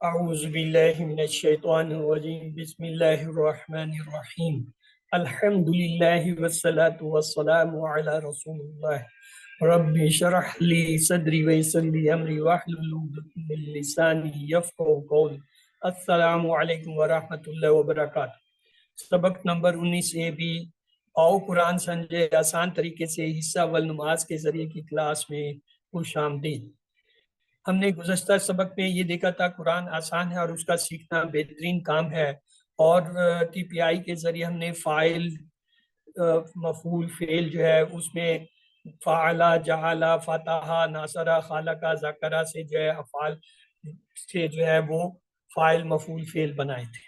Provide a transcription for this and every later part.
اعوذ باللہ من الشیطان الرجیم بسم اللہ الرحمن الرحیم الحمدللہ والصلاة والسلام علی رسول اللہ رب اشرح لی صدری ویسر لی امری واحلل عقدۃ من لسانی یفقہوا قولی۔ السلام علیکم ورحمۃ اللہ وبرکاتہ۔ سبق نمبر 19 بھی آؤ قرآن سمجھے آسان طریقے سے حصہ والنماز کے ذریعے کی کلاس میں خوش آمدید۔ ہم نے گزشتہ سبق میں یہ دیکھا تھا قرآن آسان ہے اور اس کا سیکھنا بہترین کام ہے، اور ٹی پی آئی کے ذریعے ہم نے فاعل، مفعول، فعل جو ہے اس میں فعلا، جعلا، فتحا، ناصرہ، خالقہ، ذکرہ سے جو ہے افعال سے جو ہے وہ فاعل، مفعول، فعل بنائے تھے۔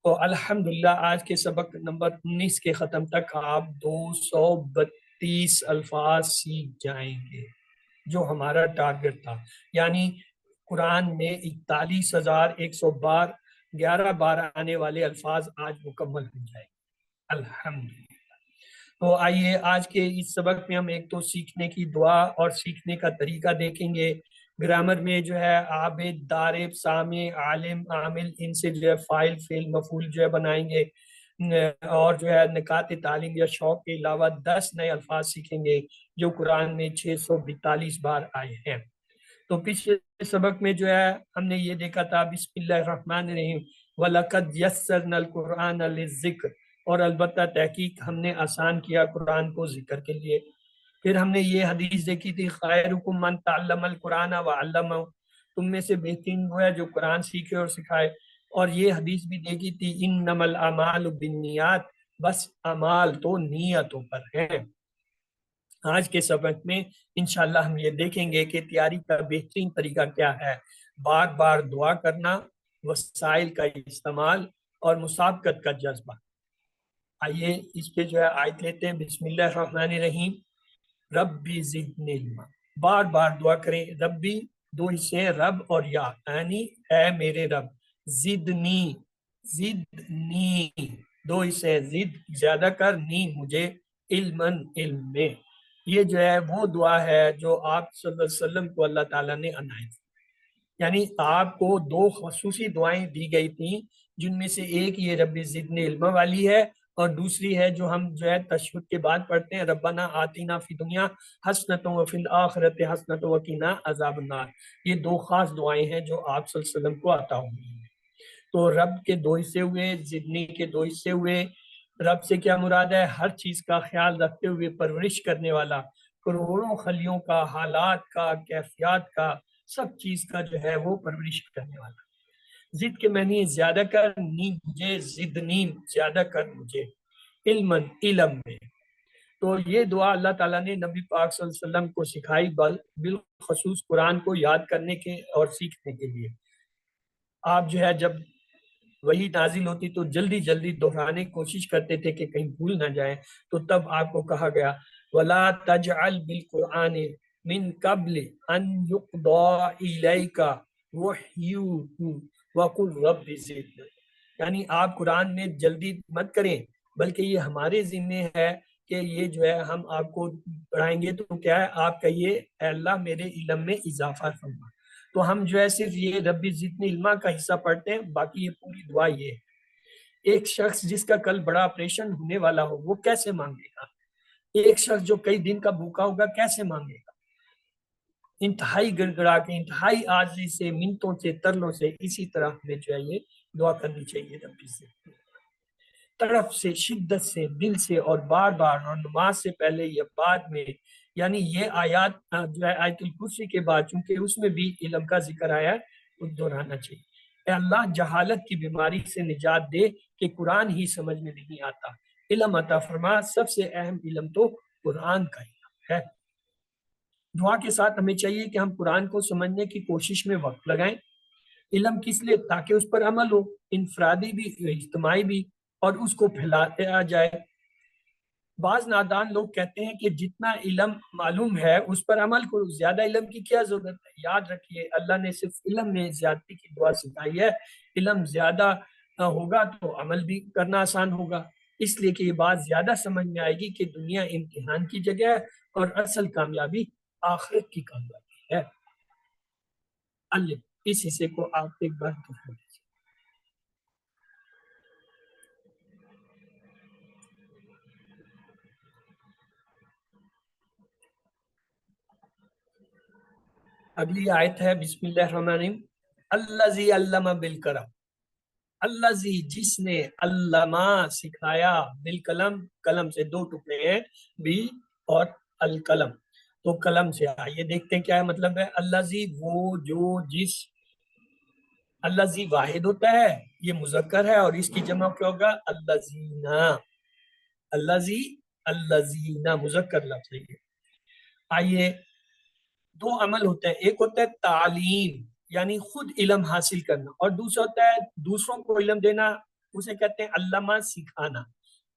تو الحمدللہ آج کے سبق نمبر 19 کے ختم تک آپ 232 الفاظ سیکھ جائیں گے، جو ہمارا ٹارگٹ تھا۔ یعنی قرآن میں 41,111 بار آنے والے الفاظ آج مکمل ہو جائیں گے الحمدللہ۔ تو آئیے آج کے اس سبق میں ہم ایک تو سیکھنے کی دعا اور سیکھنے کا طریقہ دیکھیں گے۔ گرامر میں جو ہے عابد، دارب، سامع، عالم، عامل، ان سے جو ہے فاعل، فعل، مفعول جو ہے بنائیں گے، اور جو ہے نکات تعلیم یا شوق کے علاوہ 10 نئے الفاظ سیکھیں گے جو قرآن میں 642 بار آئے ہیں۔ تو پچھلے سبق میں جو ہے ہم نے یہ دیکھا تھا بسم اللہ الرحمن الرحیم وَلَقَدْ يَسَّرْنَا الْقُرْآنَ لِلذِّكْرِ، اور البتہ تحقیق ہم نے آسان کیا قرآن کو ذکر کے لیے۔ پھر ہم نے یہ حدیث دیکھی تھی خیرکم من تعلم القرآن وعلمہ، تم میں سے بہترین وہ ہے جو قرآن سیکھے اور سکھائے۔ اور یہ حدیث بھی دیکھی تھی انما الاعمال بالنیات، بس اعمال تو نیتوں پر ہیں۔ آج کے سبق میں انشاءاللہ ہم یہ دیکھیں گے کہ تیاری کا بہترین طریقہ کیا ہے۔ بار بار دعا کرنا، وسائل کا استعمال اور مسابقت کا جذبہ۔ آئیے اس پہ جو ہے آیت لیتے ہیں۔ بسم اللہ الرحمن الرحیم ربی زدنی علما، بار بار دعا کریں۔ ربی دو حصے ہیں، رب اور یا، یعنی اے میرے رب، زدنی، زدنی دو حصے ہیں، زد زیادہ کر، نی مجھے، علمن علم میں۔ یہ جو ہے وہ دعا ہے جو آپ صلی اللہ علیہ وسلم کو اللہ تعالیٰ نے عنایت کی، یعنی آپ کو دو خصوصی دعائیں دی گئی تھیں، جن میں سے ایک یہ ربی زدنی علما والی ہے، اور دوسری ہے جو ہم جو ہے تشہد کے بعد پڑھتے ہیں، ربنا آتینا فی دنیا حسنۃ وفی الآخرۃ حسنۃ وقنا عذاب النار۔ یہ دو خاص دعائیں ہیں جو آپ صلی اللہ علیہ وسلم کو عطا ہوئی ہیں۔ تو رب کے دو حصے ہوئے، زدنی کے دو حصے ہوئے۔ رب سے کیا مراد ہے؟ ہر چیز کا خیال رکھتے ہوئے پرورش کرنے والا، کروڑوں خلیوں کا، حالات کا، کیفیات کا، سب چیز کا جو ہے وہ پرورش کرنے والا۔ زد کے معنی زیادہ کر، نی مجھے، زدنی زیادہ کر مجھے، علمن علم میں۔ تو یہ دعا اللہ تعالیٰ نے نبی پاک صلی اللہ علیہ وسلم کو سکھائی، بالخصوص قرآن کو یاد کرنے کے اور سیکھنے کے لیے۔ آپ جو ہے جب وہی نازل ہوتی تو جلدی جلدی دہرانے کی کوشش کرتے تھے کہ کہیں بھول نہ جائیں، تو تب آپ کو کہا گیا وَلَا تَجْعَلْ بِالْقُرْآنِ مِن قَبْلِ أَن يُقْضَى إِلَيْكَ وَحْيُهُ وَقُلْ رَبِّ زِدْنِی، یعنی آپ قرآن میں جلدی مت کریں، بلکہ یہ ہمارے ذمہ ہے کہ یہ جو ہے ہم آپ کو پڑھائیں گے تو کیا ہے، آپ کہیے اے اللہ میرے علم میں اضافہ فرما۔ تو ہم جو ہے صرف یہ ربی زدنی علما کا حصہ پڑھتے ہیں، باقی یہ پوری دعا یہ ہے۔ ایک شخص جس کا کل بڑا آپریشن ہونے والا ہو وہ کیسے مانگے گا؟ ایک شخص جو کئی دن کا بھوکا ہوگا کیسے مانگے گا؟ انتہائی گڑ گڑا کے، انتہائی عاجزی سے، منتوں سے، ترلوں سے، اسی طرح ہمیں جو ہے یہ دعا کرنی چاہیے ربی زدنی، طرف سے، شدت سے، دل سے، اور بار بار، اور نماز سے پہلے یا بعد میں۔ یعنی یہ آیات جو ہے آیت الکرسی کے بعد، چونکہ اس میں بھی علم کا ذکر آیا ہے، تو دہرانا چاہیے۔ اے اللہ جہالت کی بیماری سے نجات دے کہ قرآن ہی سمجھ میں نہیں آتا، علم عطا فرما، سب سے اہم علم تو قرآن کا علم ہے۔ دعا کے ساتھ ہمیں چاہیے کہ ہم قرآن کو سمجھنے کی کوشش میں وقت لگائیں۔ علم کس لیے؟ تاکہ اس پر عمل ہو، انفرادی بھی، اجتماعی بھی، اور اس کو پھیلاتے آ جائے۔ بعض نادان لوگ کہتے ہیں کہ جتنا علم معلوم ہے اس پر عمل کرو، زیادہ علم کی کیا ضرورت ہے؟ یاد رکھیے اللہ نے صرف علم میں زیادتی کی دعا سکھائی ہے، علم زیادہ ہوگا تو عمل بھی کرنا آسان ہوگا، اس لیے کہ یہ بات زیادہ سمجھ میں آئے گی کہ دنیا امتحان کی جگہ ہے اور اصل کامیابی آخرت کی کامیابی ہے۔ इस हिस्से को आप एक बार दोहरा लीजिए। अगली आयत है बिस्मिल्लाहिर्रहमानिर्रहीम, अल्लज़ी अल्लमा बिल कलम, अल्लज़ी जिसने, अल्लमा सिखाया, बिल कलम कलम से दो टुकड़े हैं, बी और अल कलम, तो कलम से आइए देखते हैं क्या है मतलब है। अल्लज़ी वो जो जिस, अल्लज़ी वाहिद होता है, ये मुज़क्कर है और इसकी जमा क्या होगा, अल्लज़ीना, अल्लज़ी अल्लज़ीना मुज़क्कर लफ्ज़ है ये। आइए, दो अमल होते हैं, एक होता है तालीम यानी खुद इल्म हासिल करना, और दूसरा होता है दूसरों को इल्म देना, उसे कहते हैं अल्लमा सिखाना।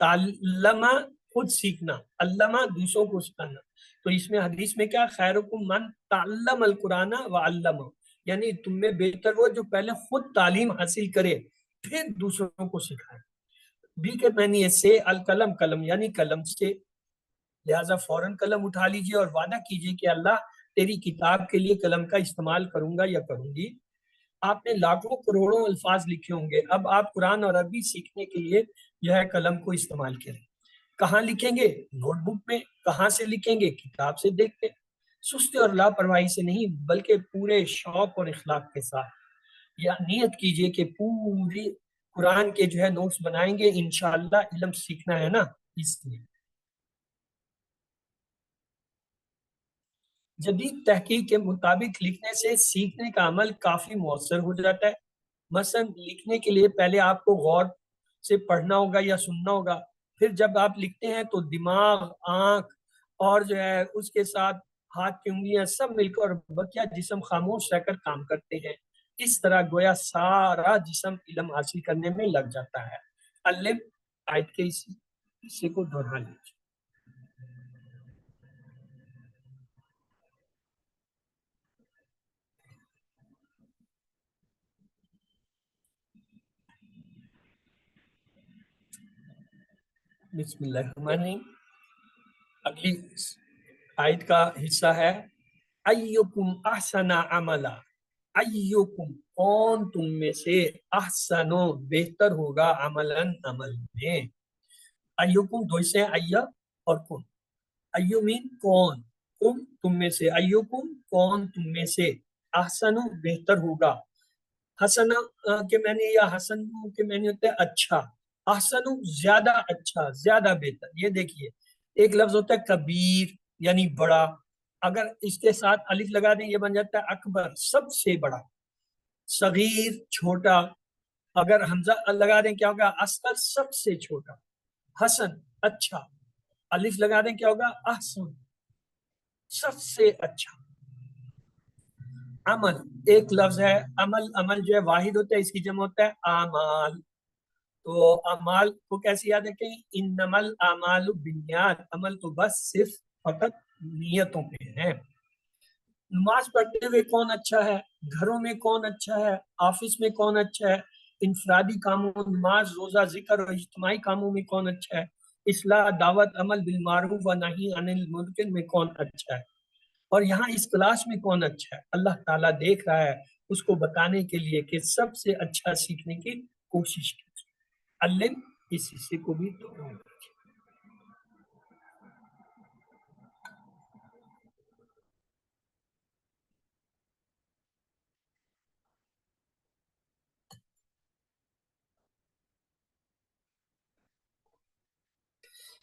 ताल्लमा खुद सीखना, अल्लमा दूसरों को सिखाना। तो इसमें हदीस में क्या, खैरुकुम मन ताल्लम अल कुरान व अल्लमा, यानी तुम में बेहतर वो जो पहले खुद तालीम हासिल करे फिर दूसरों को सिखाए। बी के मैंने से अल कलम कलम यानी कलम से, लिहाजा फौरन कलम उठा लीजिए और वादा कीजिए कि अल्लाह तेरी किताब के लिए कलम का इस्तेमाल करूंगा या करूंगी। आपने लाखों करोड़ों अल्फाज लिखे होंगे, अब आप कुरान और अरबी सीखने के लिए जो है कलम को इस्तेमाल करें। कहाँ लिखेंगे, नोटबुक में। कहाँ से लिखेंगे, किताब से देख के। सुस्ती और लापरवाही से नहीं, बल्कि पूरे शौक और इखलाक के साथ। या नियत कीजिए कि पूरी कुरान के जो है नोट्स बनाएंगे, इंशाअल्लाह इल्म सीखना है ना, इसलिए। जदीद तहकीक के मुताबिक लिखने से सीखने का अमल काफी मौसर हो जाता है। मसलन लिखने के लिए पहले आपको गौर से पढ़ना होगा या सुनना होगा, फिर जब आप लिखते हैं तो दिमाग, आंख और जो है उसके साथ हाथ की उंगलियां सब मिलकर बकिया जिस्म खामोश रहकर काम करते हैं। इस तरह गोया सारा जिस्म इल्म हासिल करने में लग जाता है। अल्लिम आयत के इस हिस्से को दोहरा लीजिए। बिस्मिल्लाहिर्रहमानिर्रहीम। अगली आयत का हिस्सा है, अय्युकुम अहसना अमला, अय्युकुम कौन तुम में से, अहसनो बेहतर होगा, अमलन अमल में। अय्युकुम दो से अय्या और कुम, अय्यु मीन कौन, कुम तुम में से, अय्युकुम कौन तुम में से, अहसनो बेहतर होगा। हसन के मैंने या हसन के मैंने होता है अच्छा, अहसनु ज्यादा अच्छा, ज्यादा बेहतर। ये देखिए, एक लफ्ज होता है कबीर यानी बड़ा, अगर इसके साथ अलिफ लगा दें ये बन जाता है अकबर, सबसे बड़ा। सगीर छोटा, अगर हमजा लगा दें क्या होगा, असगर सबसे छोटा। हसन अच्छा, अलिफ लगा दें क्या होगा, अहसन सबसे अच्छा। अमल एक लफ्ज है, अमल अमल जो है वाहिद होता है, इसकी जमा होता है आमाल। तो अमाल को कैसे याद रखें, इन्नमल आमालु बिन्नियात, अमल तो बस सिर्फ फकत नियतों पे है। नमाज पढ़ते हुए कौन अच्छा है, घरों में कौन अच्छा है, ऑफिस में कौन अच्छा है, इंफरादी कामों नमाज रोजा जिक्र और इज्तिमाई कामों में कौन अच्छा है, इस्लाह दावत अमल बिल मारूफ व नही अनिल मुनकर में कौन अच्छा है, और यहाँ इस क्लास में कौन अच्छा है। अल्लाह ताला देख रहा है, उसको बताने के लिए कि सबसे अच्छा सीखने की कोशिश कीजिए। अल्लिम इस हिस्से को भी दोहराना।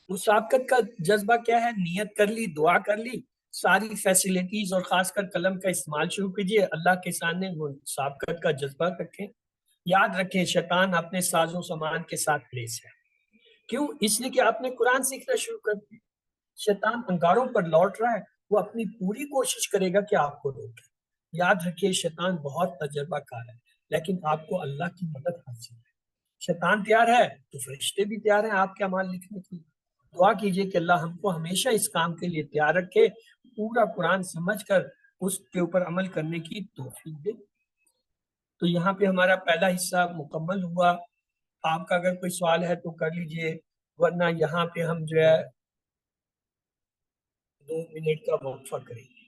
मुसाबकत का जज्बा क्या है, नियत कर ली, दुआ कर ली, सारी फैसिलिटीज और खासकर कलम का इस्तेमाल शुरू कीजिए, अल्लाह के सामने मुसाबकत का जज्बा रखें। याद रखें, शैतान अपने साजो सामान के साथ लेस है। क्यों, इसलिए कि आपने कुरान सीखना शुरू कर दिया। शैतान अंगारों पर लौट रहा है, वो अपनी पूरी कोशिश करेगा कि आपको रोके। याद रखिए, शैतान बहुत तजर्बाकार है, लेकिन आपको अल्लाह की मदद हासिल है। शैतान तैयार है तो फरिश्ते भी तैयार हैं आपके अमाल लिखने के लिए। दुआ कीजिए कि अल्लाह हमको हमेशा इस काम के लिए तैयार रखे, पूरा कुरान समझकर उसके ऊपर अमल करने की तौफीक दे। तो यहाँ पे हमारा पहला हिस्सा मुकम्मल हुआ। आपका अगर कोई सवाल है तो कर लीजिए, वरना यहाँ पे हम जो है 2 मिनट का वक्फा करेंगे।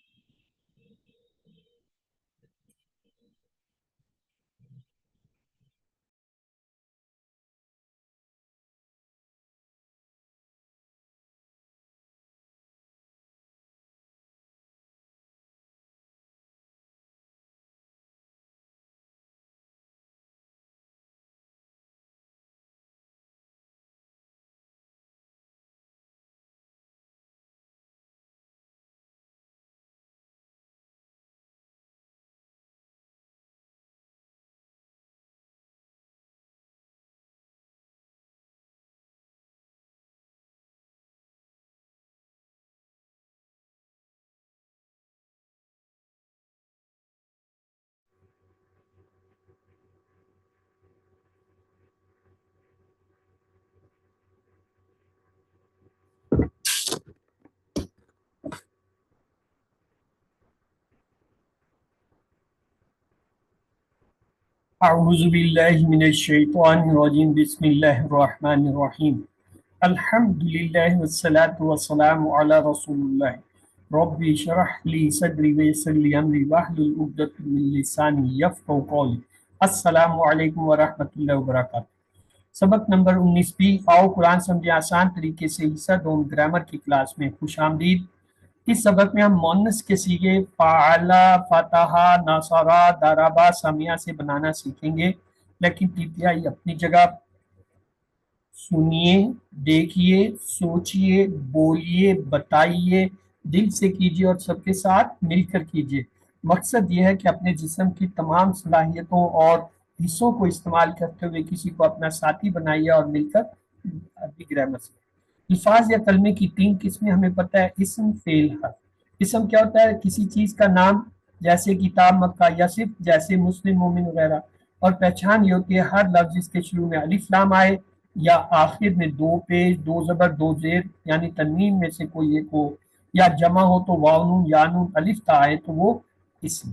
اعوذ باللہ من الشیطان الرجیم بسم اللہ الرحمن الرحیم الحمدللہ والصلاة والسلام علی رسول اللہ رب اشرح لی صدری ویسر لی امری واحلل عقدۃ من لسانی یفقہوا قولی السلام علیکم ورحمۃ اللہ وبرکاتہ۔ سبق نمبر 19 آؤ قرآن سمجھے آسان طریقے سے حصہ دوم گرامر کی کلاس میں خوش آمدید۔ اس سبق میں ہم مؤنث کے صیغے فعلا، فتحا، نصرا، ضربا، سمعا سے بنانا سیکھیں گے، لیکن ٹی اپنی جگہ سنیے، دیکھیے، سوچیے، بولیے، بتائیے، دل سے کیجیے اور سب کے ساتھ مل کر کیجیے۔ مقصد یہ ہے کہ اپنے جسم کی تمام صلاحیتوں اور حصوں کو استعمال کرتے ہوئے کسی کو اپنا ساتھی بنائیے اور مل کر عربی گرامر سے۔ الفاظ یا کلمے کی 3 قسمیں ہمیں پتہ ہے، اسم، فعل، حرف۔ اسم کیا ہوتا ہے؟ کسی چیز کا نام، جیسے کتاب، مکہ، یا صرف جیسے مسلم، مومن وغیرہ۔ اور پہچان یہ ہوتی ہے ہر لفظ جس کے شروع میں الف لام آئے یا آخر میں 2 پیش، 2 زبر، 2 زیر یعنی تنوین میں سے کوئی ایک ہو، یا جمع ہو تو واو نون یا نون الف تا آئے تو وہ اسم۔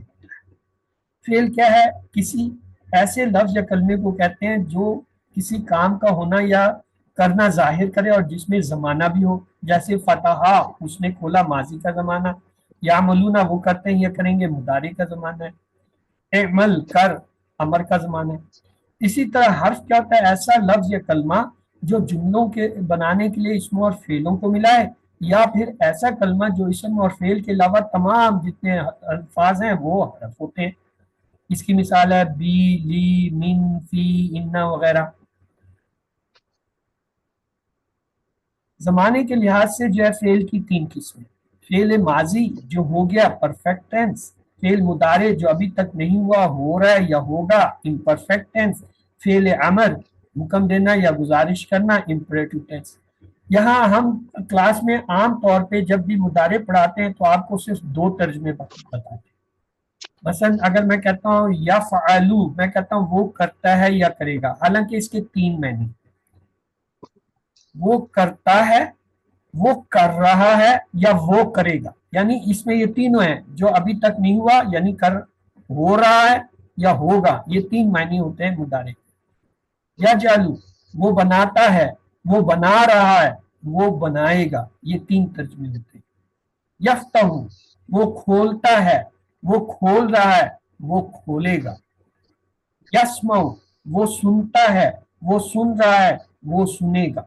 فعل کیا ہے؟ کسی ایسے لفظ یا کلمے کو کہتے ہیں جو کسی کام کا ہونا یا کرنا ظاہر کرے اور جس میں زمانہ بھی ہو، جیسے فتحا اس نے کھولا، ماضی کا زمانہ، یعملون وہ کرتے ہیں یا کریں گے، مضارع کا زمانہ ہے، اعمل کر امر کا زمانہ ہے۔ اسی طرح حرف کیا ہوتا ہے؟ ایسا لفظ یا کلمہ جو جملوں کے بنانے کے لیے اسموں اور فعلوں کو ملائے، یا پھر ایسا کلمہ جو اسم اور فعل کے علاوہ تمام جتنے الفاظ ہیں وہ حرف ہوتے ہیں۔ اس کی مثال ہے بی، لی، من، فی، ان وغیرہ۔ زمانے کے لحاظ سے جو ہے فعل کی 3 قسمیں، فعل ماضی جو ہو گیا پرفیکٹ ٹینس، فعل مضارع جو ابھی تک نہیں ہوا، ہو رہا ہے یا ہوگا امپرفیکٹ ٹینس، فعل امر حکم دینا یا گزارش کرنا امپریٹو ٹینس۔ یہاں ہم کلاس میں عام طور پہ جب بھی مضارع پڑھاتے ہیں تو آپ کو صرف 2 ترجمے بتاتے ہیں۔ مثلا اگر میں کہتا ہوں یفعلو، میں کہتا ہوں وہ کرتا ہے یا کرے گا، حالانکہ اس کے 3 معنی، وہ کرتا ہے، وہ کر رہا ہے، یا وہ کرے گا، یعنی اس میں یہ تینوں ہیں، جو ابھی تک نہیں ہوا یعنی کر ہو رہا ہے یا ہوگا، یہ 3 معنی ہوتے ہیں مضارع۔ یا جالو وہ بناتا ہے، وہ بنا رہا ہے، وہ بنائے گا، یہ 3 ترجمے ہوتے ہیں۔ یفتح وہ کھولتا ہے، وہ کھول رہا ہے، وہ کھولے گا۔ یسمع وہ سنتا ہے، وہ سن رہا ہے، وہ سنے گا۔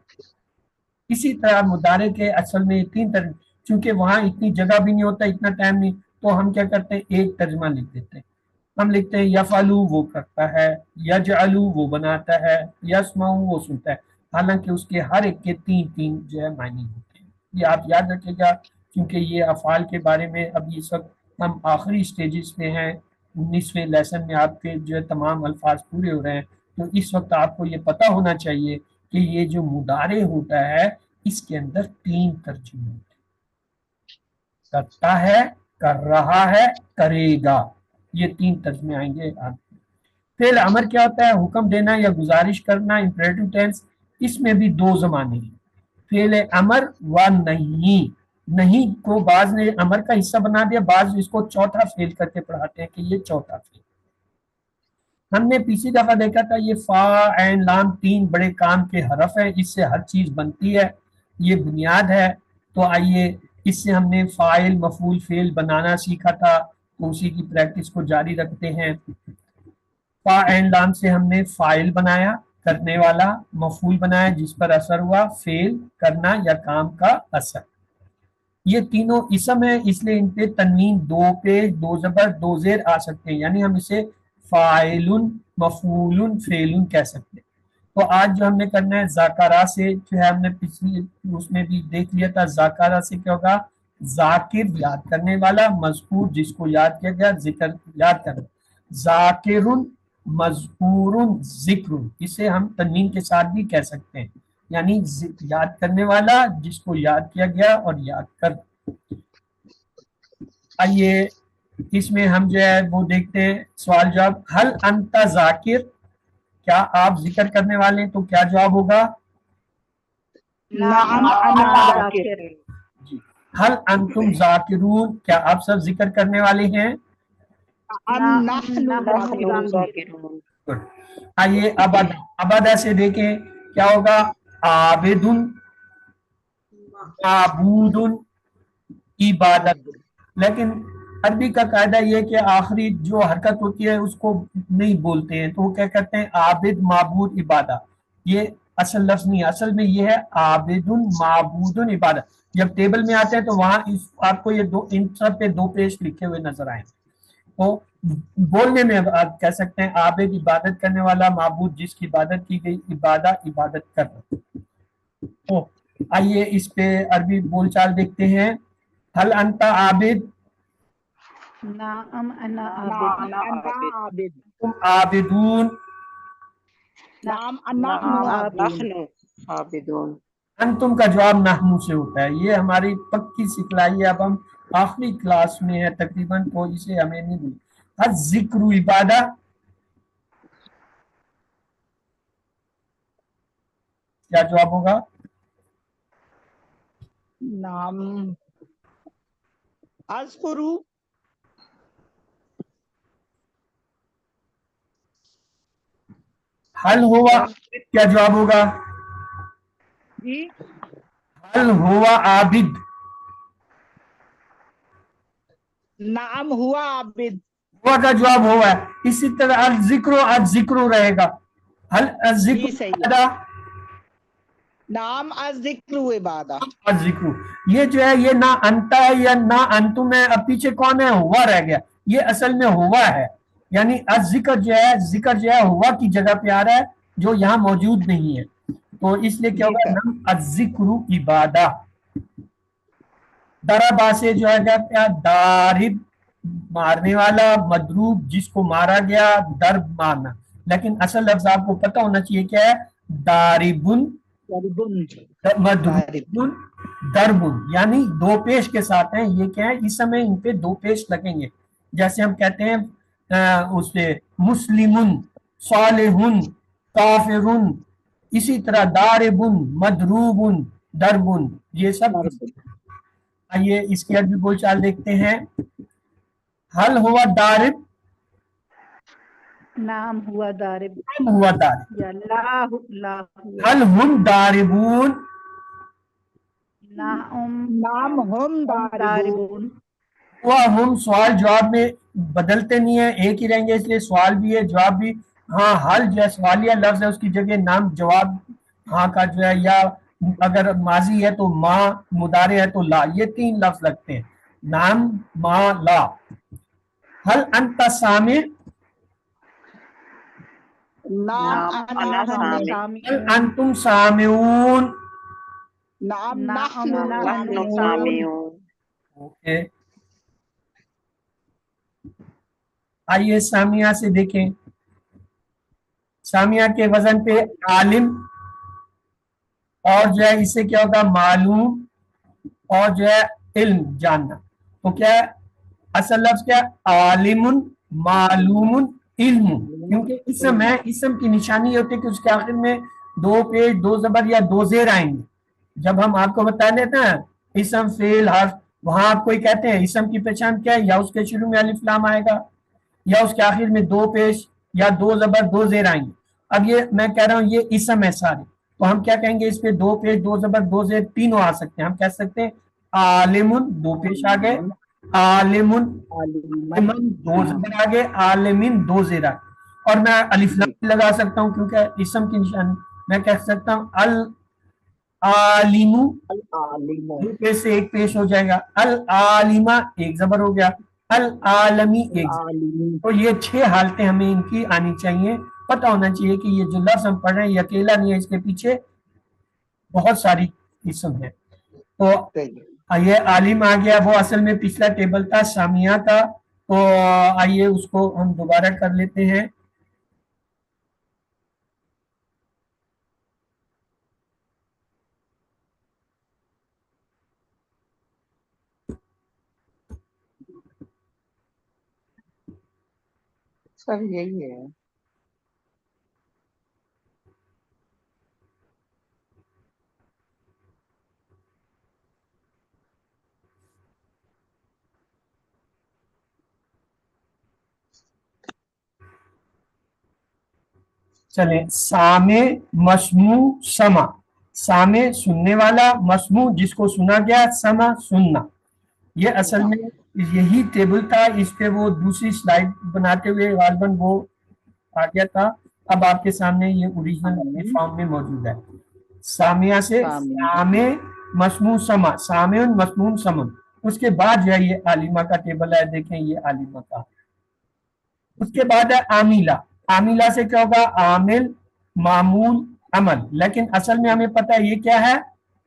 اسی طرح مضارع کے اصل میں 3 ترجمے، چونکہ وہاں اتنی جگہ بھی نہیں ہوتا، اتنا ٹائم نہیں، تو ہم کیا کرتے ہیں ایک ترجمہ لکھ دیتے ہیں۔ ہم لکھتے ہیں یفعلو وہ کرتا ہے، یجعلو وہ بناتا ہے، یسمع وہ سنتا ہے، حالانکہ اس کے ہر ایک کے 3 جو ہے معنی ہوتے ہیں۔ یہ آپ یاد رکھے گا، کیونکہ یہ افعال کے بارے میں اب یہ سب ہم آخری سٹیجز میں ہیں، 19ویں لیسن میں آپ کے جو ہے تمام الفاظ پورے ہو رہے ہیں، تو اس وقت آپ کو یہ پتہ ہونا چاہیے کہ یہ جو مضارع ہوتا ہے اس کے اندر 3 ترجمے ہوتے ہیں، کرتا ہے، کر رہا ہے، کرے گا، یہ 3 ترجمے آئیں گے۔ فعل امر کیا ہوتا ہے؟ حکم دینا یا گزارش کرنا امپریٹو ٹینس، اس میں بھی 2 زمانے ہیں، فعل امر و نہیں۔ نہیں کو بعض نے امر کا حصہ بنا دیا، بعض اس کو چوتھا فعل کر کے پڑھاتے ہیں کہ یہ چوتھا فعل۔ ہم نے پچھلی دفعہ دیکھا تھا یہ فا، عین، لام 3 بڑے کام کے حرف ہیں، اس سے ہر چیز بنتی ہے، یہ بنیاد ہے۔ تو آئیے اس سے ہم نے فاعل، مفعول، فعل بنانا سیکھا تھا، تو اسی کی پریکٹس کو جاری رکھتے ہیں۔ فا، عین، لام سے ہم نے فاعل بنایا، کرنے والا، مفعول بنایا جس پر اثر ہوا، فعل کرنا یا کام کا اثر۔ یہ تینوں اسم ہے، اس لیے ان پہ تنوین 2 پیش، 2 زبر، 2 زیر آ سکتے ہیں، یعنی ہم اسے فاعل، مفعول، فعل کہہ سکتے ہیں۔ تو آج جو ہم نے کرنا ہے ذاکرہ سے، جو ہے ہم نے پچھلی اس میں بھی دیکھ لیا تھا، ذاکرہ سے کیا ہوگا؟ ذاکر یاد کرنے والا، مذکور جس کو یاد کیا گیا، ذکر یاد کرنا، ذاکر، مذکور، ذکر، اسے ہم تنوین کے ساتھ بھی کہہ سکتے ہیں، یعنی یاد کرنے والا جس کو یاد کیا گیا اور یاد کر۔ آئیے اس میں ہم جو ہے وہ دیکھتے ہیں سوال جواب۔ حل انت ذاکر، کیا آپ ذکر کرنے والے ہیں؟ تو کیا جواب ہوگا؟ نعم انا ذاکر۔ جی۔ حل انتم ذاکرون، کیا آپ سب ذکر کرنے والے ہیں؟ نحن ذاکرون۔ गुड। आइए अबादा, अबादा से देखें क्या होगा। आबिदुन, माबूदुन, इबादत। लेकिन अरबी का कायदा ये है कि आखिरी जो हरकत होती है उसको नहीं बोलते हैं, तो वो क्या करते हैं, आबिद माबूद इबादा। ये असल लफ्ज नहीं है, असल में ये है आबिदुन माबूदुन इबादत। जब टेबल में आते हैं तो वहां इस आपको ये दो, इन सब पे दो पेश लिखे हुए नजर आए। तो बोलने में आप कह सकते हैं आबिद इबादत करने वाला, माबूद जिसकी इबादत की गई, इबादा इबादत कर रहा। तो आइए इस पे अरबी बोलचाल देखते हैं। हल अंता आबिद, नाम अना नाम आबिद, अन्ना आबिद, तुम आबिदून, नाम अन्ना नाम आबिदून, नहनु आबिदून। अंतुम का जवाब नहनु से होता है। ये हमारी पक्की सिखलाई है, अब हम आखिरी क्लास में है तकरीबन, तो इसे हमें नहीं भूल। हर जिक्र इबादा, क्या जवाब होगा। नाम अज़कुरु, हल हुआ आबिद, क्या जवाब होगा। जी हल हुआ आबिद, नाम हुआ आबिद, हुआ का जवाब हुआ है। इसी तरह अल जिक्रो रहेगा। हल जी सही है, इबादा, नाम अज़िक्रु इबादा, जिक्रू। ये जो है ये ना अंता है या ना अंतुम है, अब पीछे कौन है, हुआ रह गया। ये असल में हुआ है, यानी जिक्र जो है, जिक्र जो है हुआ की जगह पे आ रहा है जो यहाँ मौजूद नहीं है। तो इसलिए क्या जी होगा, सर, नाम अजिक्रू इबादा। दराबा से जो है क्या, दारिब मारने वाला, मदरूब जिसको मारा गया, दर्ब मारना। लेकिन असल लफ्ज आपको पता होना चाहिए क्या है, दारिबुन दरबुन, दारिब, मदरूबुन दरबुन, यानी दो पेश के साथ हैं। ये क्या है, इस समय इन पे दो पेश लगेंगे। जैसे हम कहते हैं उसपे मुस्लिमुन, सालिहुन, काफिरुन। इसी तरह दारिबुन, मदरूबुन, दरबुन, ये सब। दरबुन, आइए इसकी अरबी बोलचाल देखते हैं। हल हुआ दारिब, नाम हुआ दारिब, नाम हुआ दारिब। या ला हुआ, हल हुम दारिबून, नाम नाम हम दारिबुन, दारिबुन, हुआ हम सवाल जवाब में बदलते नहीं है, एक ही रहेंगे, इसलिए सवाल भी है जवाब भी। हाँ, हल जो है सवालिया लफ्ज है, उसकी जगह नाम जवाब हाँ का जो है, या अगर माजी है तो माँ, मुदारे है तो ला, ये तीन लफ्ज लगते हैं, नाम, माँ, ला। हल अंता सामे, नाम नाम अन्ना अना नाम सामे, हल सामिऊन, अंतुम सामेऊन। नाम नाम नहनु नाम नहनु नहनु सामिऊन, सामिऊन। ओके, आइए सामिया से देखें। सामिया के वजन पे आलिम, और जो है इससे क्या होगा, मालूम, और जो है इल्म, जानना। तो क्या है, असल लफ्ज क्या है, आलिमुन, मालूमुन, इल्म। क्योंकि इसम है, इसम की निशानी ये होती है कि उसके आखिर में दो पेश, दो जबर या दो जेर आएंगे। जब हम आपको बता देते हैं इसम फेल हर्फ, वहां आप कोई कहते हैं इसम की पहचान क्या है, या उसके शुरू में अलिफ लाम आएगा, या उसके आखिर में दो पेश या दो जबर दो जेर आएंगे। अब ये मैं कह रहा हूं ये इसम है सारे, तो हम क्या कहेंगे, इस पे दो पेश, दो जबर, दो जेर तीनों आ सकते हैं। हम कह सकते हैं आलिमुन, दो पेश आ गए, आलिमुन, आलिमन, आलिमन, दो जबर आ गए, आलिमिन, दो जेर आ गए। और मैं अलिफ लाम भी लगा सकता हूँ क्योंकि इसम की निशानी। मैं कह सकता हूँ अल आलिमु, आलिमो, दो पेश से एक पेश हो जाएगा, अल आलिमा एक जबर हो गया, अल आलमी एक जबर। आलिमी, तो ये छह हालतें हमें इनकी आनी चाहिए, पता होना चाहिए कि ये जो लफ्ज हम पढ़ रहे हैं ये अकेला नहीं है, इसके पीछे बहुत सारी किस्म है। तो सही है, ये आलिम आ गया, वो असल में पिछला टेबल था सामिया का। तो आइए उसको हम दोबारा कर लेते हैं। सब यही है। चले, सामे मस्मू समा, सामे सुनने वाला, मस्मू जिसको सुना गया, समा सुनना। ये असल में यही टेबल था, इस पे वो दूसरी स्लाइड बनाते हुए गालबन वो आ गया था। अब आपके सामने ये ओरिजिनल फॉर्म में मौजूद है। सामिया से सामे मस्मू समा, सामे मस्मून समन। उसके बाद जो है ये आलिमा का टेबल है, देखें ये आलिमा का। उसके बाद है आमिला, आमिला से क्या होगा, आमिल मामूल अमल, लेकिन असल में हमें पता है ये क्या है,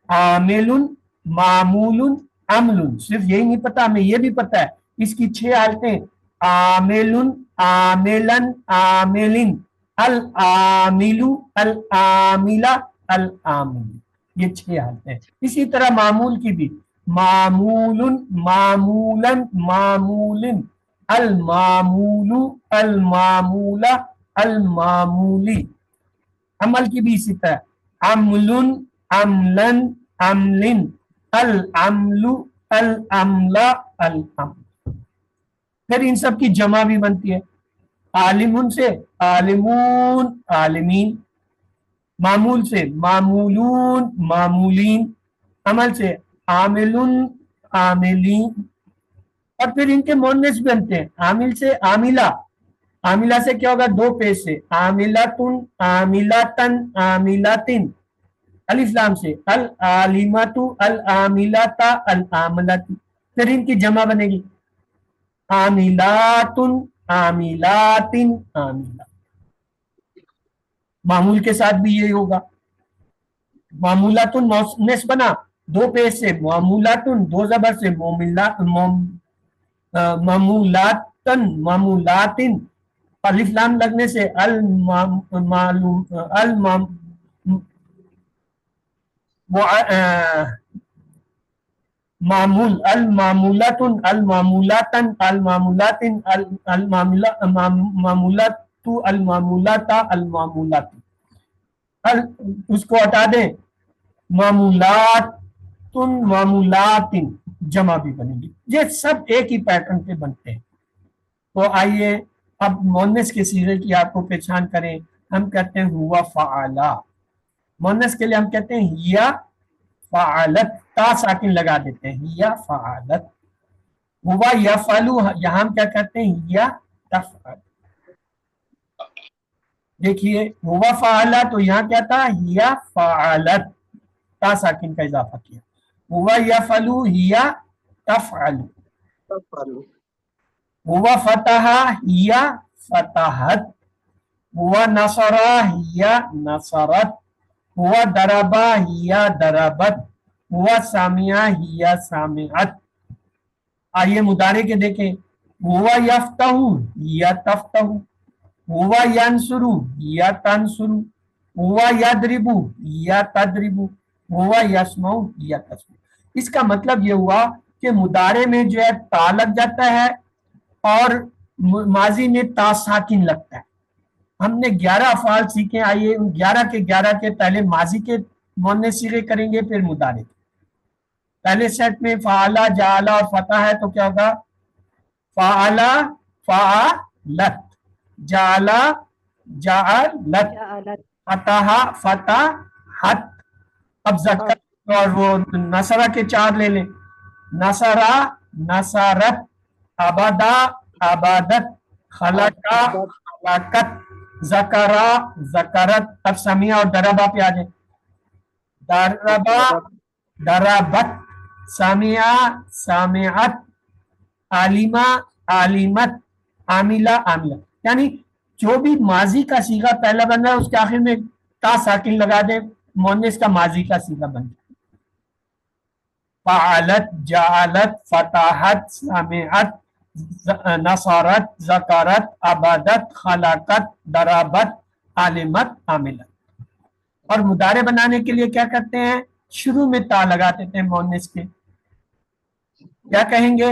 आमिलुन मामूलुन अमलुन। सिर्फ यही नहीं पता, हमें ये भी पता है इसकी 6 हालतें, आमिलुन आमिलन आमिलिन अल आमिलु अल आमिला अल आमिल, ये 6 हालतें हैं। इसी तरह मामूल की भी, मामूलुन मामूलन मामूलिन अल मामूलु अल मामूला अल मामूली। अमल की भी इसी तरह, अमलुन अमलन अमलिन अल अमलु अल अमला अल अमल। फिर इन सब की जमा भी बनती है, आलिमुन से आलिमून आलिमीन, मामूल से मामूलून मामूलीन, अमल से आमिलुन आमिलीन। और फिर इनके मोन्नेस बनते हैं, आमिल से आमिला, आमिला से क्या होगा, 2 पेश से, आमिलातुन आमिलातन आमिलातिन, अलिफ लाम से अल आलिमातु अल आमिलाता अल आमलाती। फिर इनकी जमा बनेगी, आमिलातुन आमिलातिन आमिला। मामूल के साथ भी यही होगा, मामूलातुन मोन्नेस बना 2 पेश से, मामूलातुन 2 जबर से, मामूलातन मामूलातिन, अलिफ लाम लगने से अल मालूम अल मामूल अल मामूलातुन अल मामूलातन अल मामूलातिन अल मामूलातु अल मामूलाता अल मामूलाती। अल उसको हटा दें, मामूलातुन मामूलातिन, जमा भी बनेगी। ये सब एक ही पैटर्न पे बनते हैं। तो आइए अब मोन्नेस के सीगे की आपको पहचान करें। हम कहते हैं हुआ फ़अला, मोन्नेस के लिए हम कहते हैं हिया फ़अलत, ता साकिन लगा देते हैं, हिया फ़अलत। हुआ यफ़अलु, यहाँ हम क्या कहते हैं, हिया तफ़अल। देखिए हुआ फ़अला तो यहाँ क्या था, हिया फ़अलत, ता साकिन का इजाफा किया। हुआ यफ़अलु हिया तफ़अलु। हुआ फतहा हिया फतहत, हुआ नसरा हिया नसरत, हुआ दरबा हिया दरबत, हुआ सामिया हिया सामिअत। आइए मुदारे के देखें, हुआ यफ्तहु हिया तफ्तहु, हुआ यंसुरु हिया तंसुरु, हुआ यदरिबु हिया तदरिबु, हुआ यस्मउ हिया तस्मउ। इसका मतलब ये हुआ कि मुदारे में जो है ता लग जाता है और माजी में ता साकिन लगता है। हमने 11 अफ़आल सीखे, आइए उन 11 के पहले माजी के मोन्नेस सीगे करेंगे, फिर मुदारे। पहले सेट में फ़अला जाअला और फतह है तो क्या होगा, फ़अला फ़अलत, जाअला जाअलत, फतहा फतहत। अब ज़कर और वो नसरा के 4 ले लें, नसरा नसरत, अबदा अबादत, खलका खलकत, ज़करा ज़करत। अब समिया और दरबा पे आ जाए, दरबा दरबत, सामिया सामिअत, आलिमा आलिमत, आमिला आमिला। यानी जो भी माजी का सीगा पहला बन रहा है उसके आखिर में ता साकिन लगा दे, मोन्नेस का माजी का सीगा बन जाए। फ़अलत जाअलत फतहत सामिअत नसरत ज़करत अबादत खलकत दरबत आलिमत आमिलत। और मुदारे बनाने के लिए क्या करते हैं, शुरू में ता लगा देते हैं मोन्नेस के। क्या कहेंगे,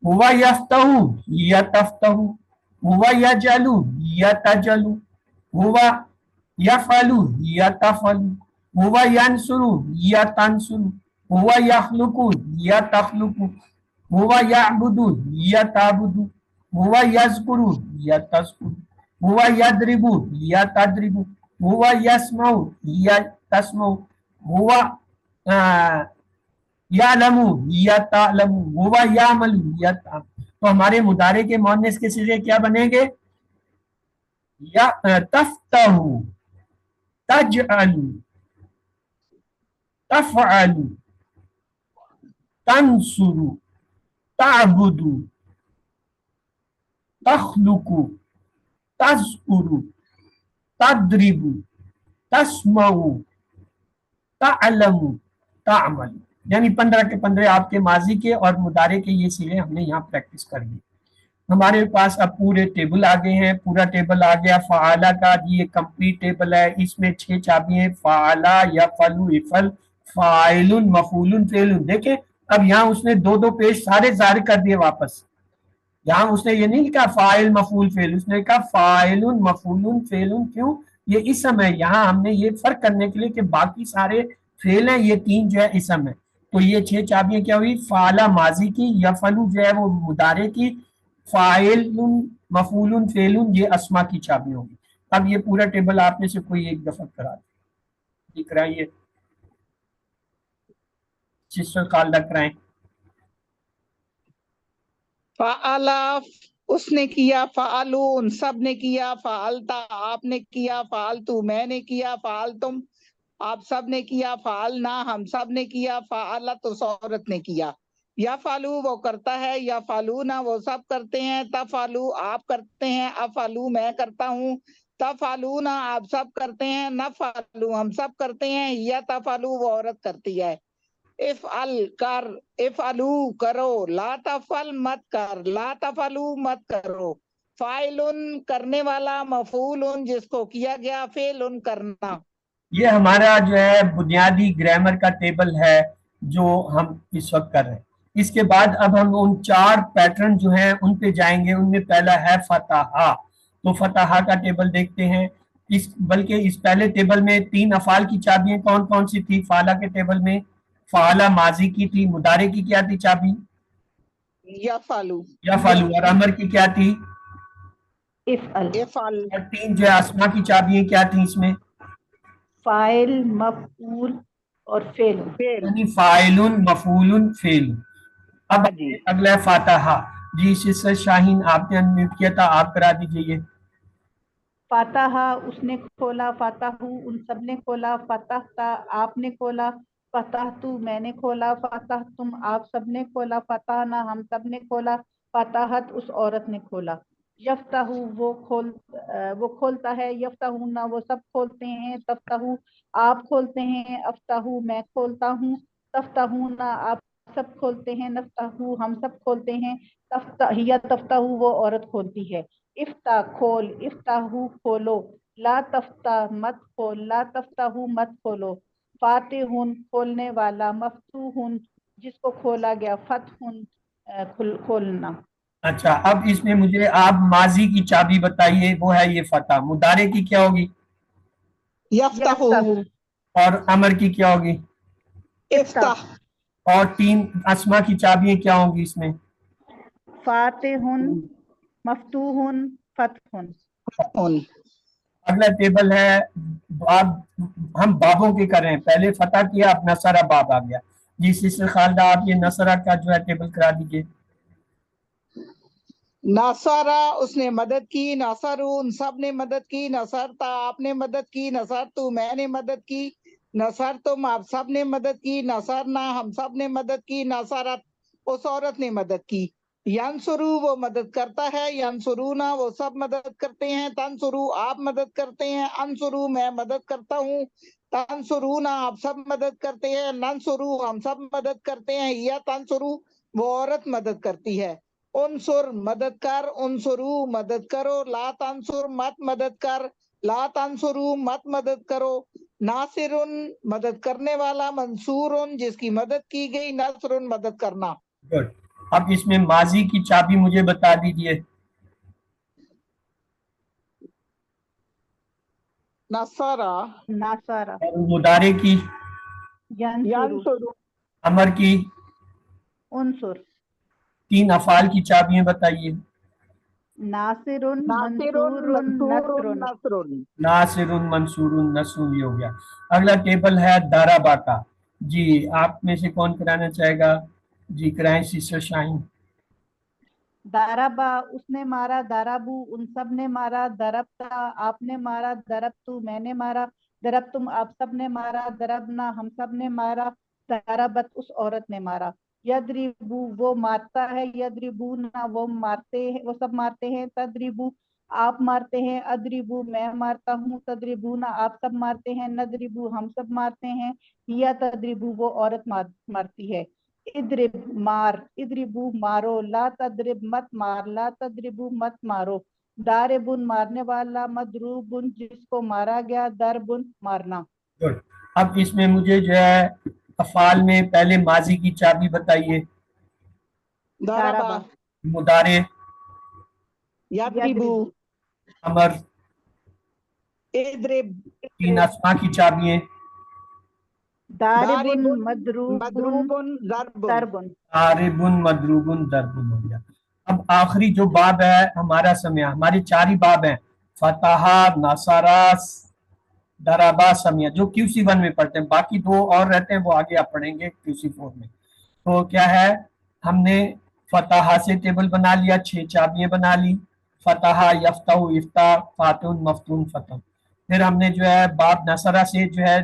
हुआ यफ्तहु यतफ्तहु, हुआ यजलु यतजलु, हुआ यफअलु यतफअलु, हुआ यंसुरु यतंसुरु, हुआ यख्लुकु यतख्लुकु, हुआ यअबुदु यतअबुदु, हुआ यज़कुरु यतज़कुरु, हुआ यद्रिबु या तद्रिबु, हुआ यस्माउ या तस्माउ, हुआ यालमु या तालमु, हुआ यामलु या तो हमारे मुदारे के मुअन्नस के सिगे क्या बनेंगे? या तफ्तहु, तजअलु, तफअलु, तंसुरु, ताबुदु, तखलुकु, तज़कुरु, तद्रिबु, तस्मउ, तालमु, तामल। यानी 15 के 15 आपके माजी के और मुदारे के ये सिले हमने यहाँ प्रैक्टिस कर ली। हमारे पास अब पूरे टेबल आ गए हैं, पूरा टेबल आ गया फ़ाला का, ये कंप्लीट टेबल है। इसमें 6 चाबियां, फ़ाला, यफ़अलु, इफ़ल, फ़ाइलुन, मफ़ूलुन, फ़ेलुन। देखें अब यहाँ उसने 2-2 पेज सारे जाहिर कर दिए वापस। यहाँ उसने ये नहीं लिखा फ़ाइल मफ़ूल फ़ेल, उसने लिखा फ़ाइलुन मफ़ूलुन फ़ेलुन। क्यों? ये इसम है। यहाँ हमने ये फर्क करने के लिए कि बाकी सारे फेल हैं, ये 3 जो है इसम है। तो ये 6 चाबियां क्या हुई? फ़ाला माजी की, यफ़अलु जो है वो मुदारे की, फ़ाइलुन मफ़ूलुन फ़ेलुन ये अस्मा की चाबी होगी। अब ये पूरा टेबल आप में से कोई एक दफा करा दिख रहा है, ये सिस्टर खालदा कराएं। फ़अला उसने किया, फ़अलून सब ने किया, फ़अलता आपने किया, फ़अलतु मैंने किया, फ़अलतुम आप सब ने किया, फ़अलना हम सब ने किया, फ़अलत उस औरत ने किया। यफ़अलु वो करता है, यफ़अलूना वो सब करते हैं, तफ़अलु आप करते हैं, अफ़अलु मैं करता हूँ, तफ़अलूना आप सब करते हैं, नफ़अलु हम सब करते हैं, यतफ़अलु वो औरत करती है। इफ़अल कर, इफ़अलु करो, ला तफ़अल मत कर, ला तफ़अलु मत करो। फ़ाइलुन करने वाला, मफ़ूलुन जिसको किया गया, फ़ेलुन करना। ये हमारा जो है बुनियादी ग्रामर का टेबल है जो हम इस वक्त कर रहे हैं। इसके बाद अब हम उन 4 पैटर्न जो हैं उन पे जाएंगे। उनमें पहला है फतहा। तो फतहा का टेबल देखते हैं। बल्कि इस पहले टेबल में 3 अफाल की चाबियां कौन कौन सी थी? फाला के टेबल में फाला माजी की थी, मुदारे की क्या थी चाबी? यफ़अलु यफ़अलु। और अमर की क्या थी? इफ़अल। इफ़अल। और 3 जो है अस्मा की चाबियां क्या थी इसमें? फाइल, मफूल और फेल। फेल। यानी फाइलुन मफूलुन फेलुन। अब हाँ जी। अगला है फातहा। जी सिस्टर शाहीन आपने अनम्यूट किया था, आप करा दीजिए ये। फातहा उसने खोला, फातहू उन सब ने खोला, फतहता आपने खोला, फतहतु मैंने खोला, फतहतुम आप सब ने खोला, फतहना हम सब ने खोला, फतहत उस औरत ने खोला। यफ्ताहू वो खोलता है, यफ्ताहूना वो सब खोलते हैं, तफ्ताहू आप खोलते हैं, अफ्ताहू मैं खोलता हूँ, तफ्ताहूना आप सब खोलते हैं, नफ्ताहू हम सब खोलते हैं, तफ्ताहिया तफ्ताहू वो औरत खोलती है। इफ्ता खोल, इफ्ताहू खोलो, ला तफ्ता मत खोल, ला तफ्ताहू मत खोलो, फातिहुन खोलने वाला, मफ्तूहुन जिसको खोला गया, फतहुन खोलना। अच्छा अब इसमें मुझे आप माजी की चाबी बताइए, वो है ये फतह। मुदारे की क्या होगी? यफ्ताहू यफ्ताहू, और अमर की क्या होगी? इफ्ताह। और 3 अस्मा की चाबियां क्या होंगी इसमें? फातिहुन, मफ्तूहुन, फतहुन। अगला टेबल है बाब। हम बाबों के कर रहे हैं। पहले फतह किया, अब नसरा बाब आ गया। जी सिस्टर खालदा आप ये नसरा का जो है टेबल करा दीजिए। नसारा उसने मदद की, नसरू उन सब ने मदद की, नसरता आपने मदद की, नसरतु मैंने मदद की, नसर तुम आप सब ने मदद की, नसरना हम सब ने मदद की, नसरत उस औरत ने मदद की। यंसुरु वो मदद करता है, यंसुरूना वो सब मदद करते हैं, तंसुरु आप मदद करते हैं, अंसुरु मैं मदद करता हूँ, तंसुरूना आप सब मदद करते हैं, नंसुरु हम सब मदद करते हैं, या तंसुरु वो औरत मदद करती है। उनसुर मदद कर, उनसुरु मदद करो, ला तंसुर मत मदद कर, ला तंसुरु मत मदद करो। नासिरुन मदद करने वाला, मंसूरुन जिसकी मदद की गई, नसरुन मदद करना। गुड। अब इसमें माजी की चाबी मुझे बता दीजिए। नसरा, नासारा, और मुदारे की? यंसुरु, यंसुरु, अमर की? उनसुर। 3 अफाल की चाबियां बताइए। नासिरुन नासिरुन मंसूरुन मंसूरुन नसरुन। नसरुन। नासिरुन मंसूरुन नसरुन, ये हो गया। अगला टेबल है दाराबा का। जी आप में से कौन कराना चाहेगा? जी कराएं सिस्टर शाहीन। दाराबा उसने मारा, दाराबू उन सब ने मारा, दरबता आपने मारा, दरबतू मैंने मारा, दरबतुम आप सब ने मारा, दरबना हम सब ने मारा, दरबत उस औरत ने मारा। यदरिबू वो मारता है, यदरिबू ना वो मारते हैं, वो सब मारते हैं, तदरिबू आप मारते हैं, अदरिबू मैं मारता हूँ, तदरिबू ना आप सब मारते हैं, नदरिबू हम सब मारते हैं, या तदरिबू वो औरत मारती है। इद्रिब मार, इद्रिबू मारो, ला तद्रिब मत मार, ला तद्रिबू मत मारो, दारिबुन मारने वाला, मदरूबुन जिसको मारा गया, दरबुन मारना। गुड। अब इसमें मुझे जो है अफाल में पहले माजी की चाबी बताइए। दाराबा, दाराबा, मुदारे, यद्रिबू, यदरिबू, अमर, इद्रिब, तीन अस्मा की चाबियां। दारिबुन दारिबुन, मदरूबुन मदरूबुन, दरबुन। तरबुन। तारिबुन मदरूबुन दरबुन हो गया। अब आखिरी जो बाब है हमारा समय, हमारे चार ही बाब हैं, फतहा, नसारा, दराबा, समिया, जो QC1 में पढ़ते हैं। बाकी दो और रहते हैं, वो आगे आप पढ़ेंगे QC4 में। तो क्या है, हमने फतहा से टेबल बना लिया, 6 चाबियां बना ली, फतहा, यफ्ताहु, इफ्ता, फातुन, मफ्तून, फतह। फिर हमने जो है बाब नसरा से जो है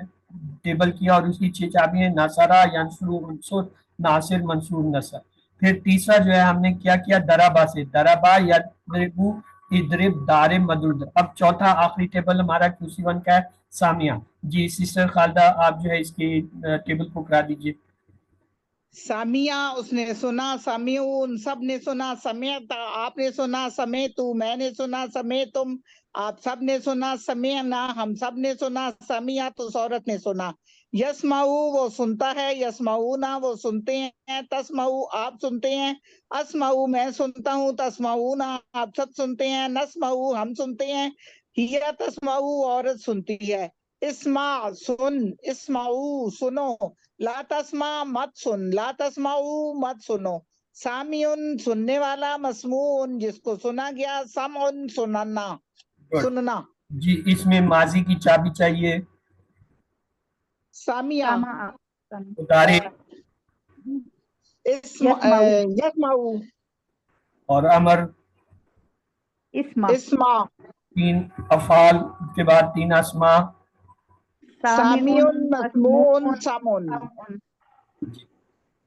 टेबल किया और उसकी 6 चाबियां, नसरा, यंसुरु, उनसुर, नासिर, मंसूर, नसर। फिर तीसरा जो है हमने क्या किया, दराबा से, दराबा, यद्रिबु, इद्रिब, दारिब, मदरुद। अब चौथा आखिरी टेबल हमारा QC1 का है, सामिया। जी सिस्टर खालदा आप जो है इसकी टेबल को करा दीजिए। सामिया उसने सुना, समियू उन सब ने सुना, समेता आपने सुना, समेतु मैंने सुना, समेतुम आप सब ने सुना, समेना हम सब ने सुना, समियात उस औरत ने सुना। यस्माऊ वो सुनता है, यस्माऊ ना वो सुनते हैं, तस्माऊ आप सुनते हैं, अस्माऊ मैं सुनता हूँ, तस्माऊ ना आप सब सुनते हैं, नस्माऊ हम सुनते हैं, हिया तस्माऊ औरत सुनती है। इस्मा सुन, इस्माऊ सुनो, ला तस्मा मत सुन, ला तस्माऊ मत सुनो। सामियुन सुनने वाला, मस्मून जिसको सुना गया, समउन सुनना, सुनना। जी इसमें माजी की चाबी चाहिए। सामिया, सामा, मुदारे यस्माऊ, यस्माऊ, और अमर, इस्मा, इस्मा, 3 अफाल के बाद 3 अस्मा। सामियुन, मस्मून, मस्मून, समउन। समउन।